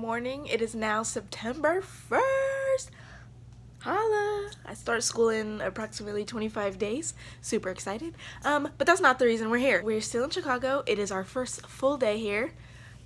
morning. It is now September 1st. Holla! I start school in approximately 25 days. Super excited. But that's not the reason we're here. We're still in Chicago. It is our first full day here.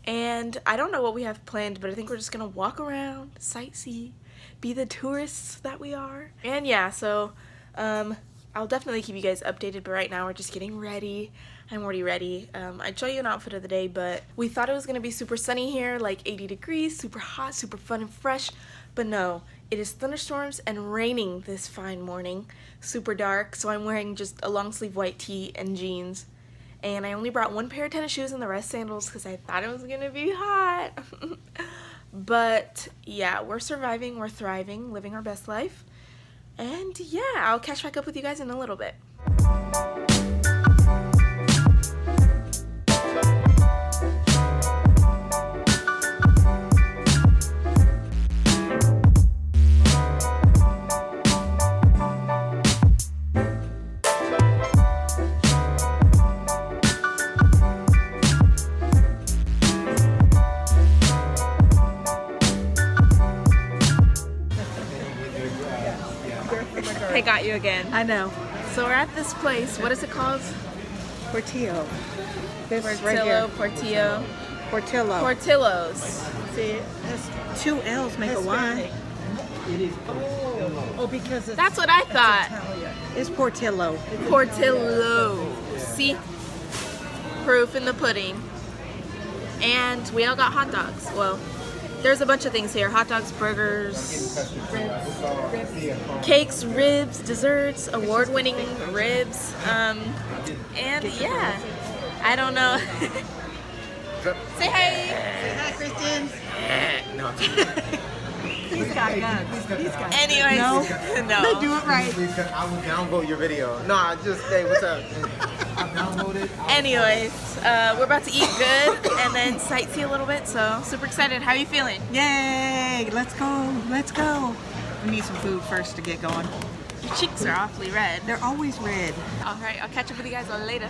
And I don't know what we have planned, but I think we're just gonna walk around, sightsee, be the tourists that we are. And yeah, so I'll definitely keep you guys updated, but right now we're just getting ready. I'm already ready. I'd show you an outfit of the day, but we thought it was gonna be super sunny here, like 80 degrees, super hot, super fun and fresh, but no, it is thunderstorms and raining this fine morning, super dark, so I'm wearing just a long sleeve white tee and jeans. And I only brought one pair of tennis shoes and the rest sandals because I thought it was gonna be hot. But yeah, we're surviving, we're thriving, living our best life. And yeah, I'll catch back up with you guys in a little bit. I got you again. I know. So we're at this place. What is it called? Portillo. This Portillo, Portillo. Portillo. Portillo's. See, that's two L's make a Y. Oh, because it's, that's what I thought. Italian. It's Portillo. Portillo. See? Proof in the pudding. And we all got hot dogs. Well, there's a bunch of things here. Hot dogs, burgers, cakes, ribs, desserts, award-winning ribs. And yeah, I don't know. Say hey. Say hi, Kristen. No. He's got guns. He's got Anyways, no. No. They do it right. I will downvote your video. No, I just, hey, what's up? I downvoted. Anyways, we're about to eat good and then sightsee a little bit, so super excited. How are you feeling? Yay! Let's go. Let's go. We need some food first to get going. Your cheeks are awfully red. They're always red. Alright, I'll catch up with you guys on later.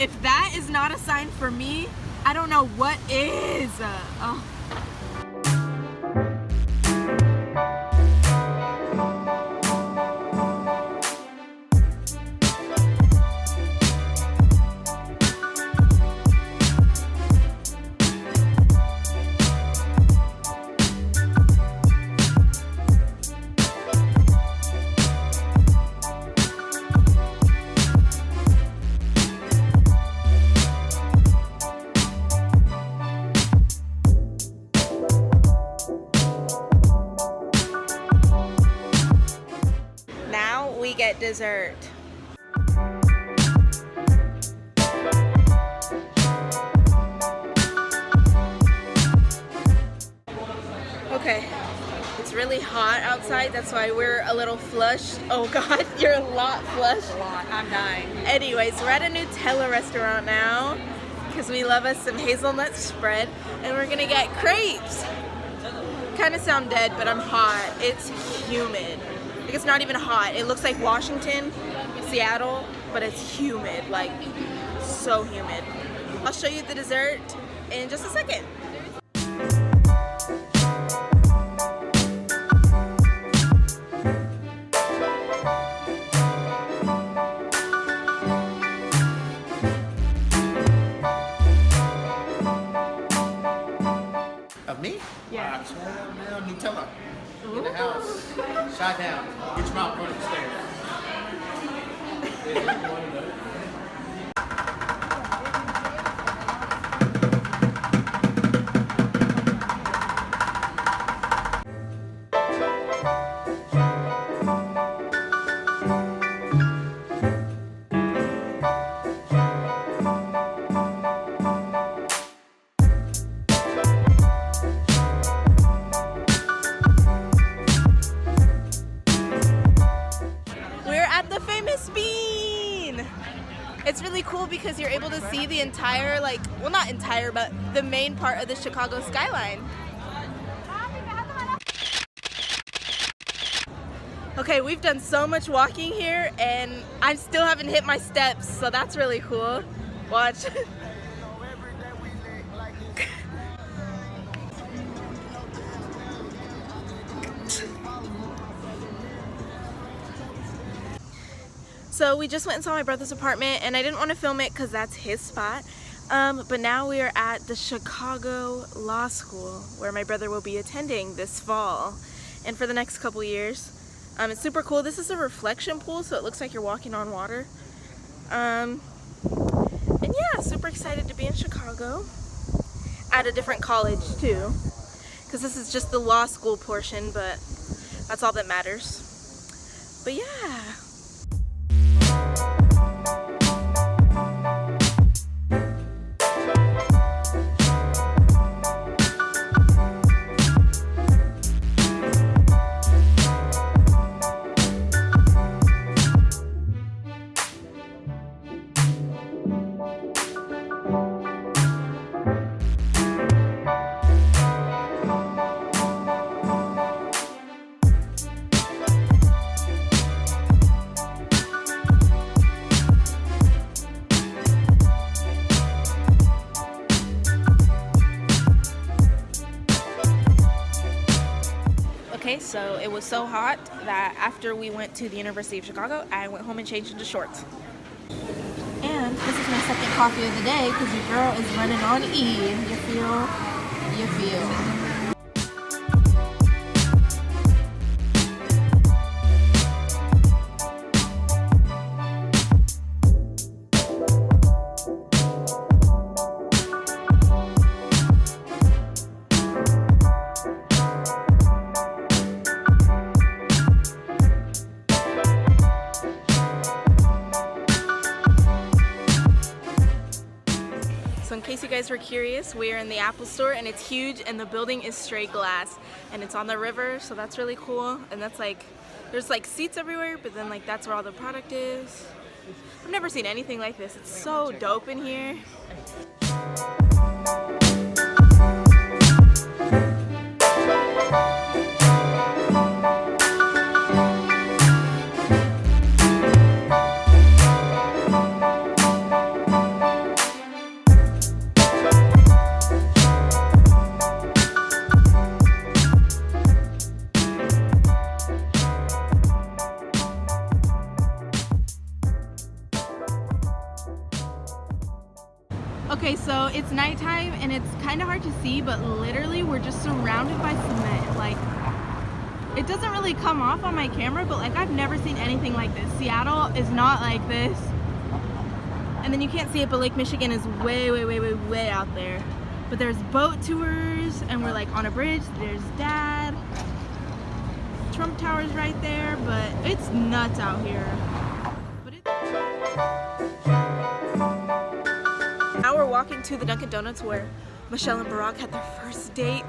If that is not a sign for me, I don't know what is. Oh. We get dessert. Okay, it's really hot outside, that's why we're a little flushed. Oh god, you're a lot flushed. A lot. I'm dying. Anyways, we're at a Nutella restaurant now because we love us some hazelnut spread and we're gonna get crepes. Kind of sound dead, but I'm hot. It's humid. Like it's not even hot. It looks like Washington, Seattle, but it's humid, like so humid. I'll show you the dessert in just a second. Of me? Yeah. Nutella. In the house. Shot down. Get your mouth running upstairs. really cool because you're able to see the entire, like, well, not entire, but the main part of the Chicago skyline. Okay, we've done so much walking here and I still haven't hit my steps, so that's really cool. Watch. So we just went and saw my brother's apartment and I didn't want to film it because that's his spot. But now we are at the Chicago Law School where my brother will be attending this fall and for the next couple years. It's super cool. This is a reflection pool, so it looks like you're walking on water. And yeah, super excited to be in Chicago at a different college too, because this is just the law school portion, but that's all that matters. But yeah. Okay, so it was so hot that after we went to the University of Chicago, I went home and changed into shorts. And this is my second coffee of the day because your girl is running on E. You feel. So in case you guys were curious, we're in the Apple store and it's huge and the building is straight glass and it's on the river, so that's really cool. And that's like, there's like seats everywhere, but then like that's where all the product is. I've never seen anything like this. It's so dope in here. Okay, so it's nighttime and it's kind of hard to see, but literally we're just surrounded by cement. Like, it doesn't really come off on my camera, but like I've never seen anything like this. Seattle is not like this. And then you can't see it, but Lake Michigan is way out there. But there's boat tours and we're like on a bridge. There's Dad. Trump Tower's right there, but it's nuts out here. Now we're walking to the Dunkin' Donuts where Michelle and Barack had their first date.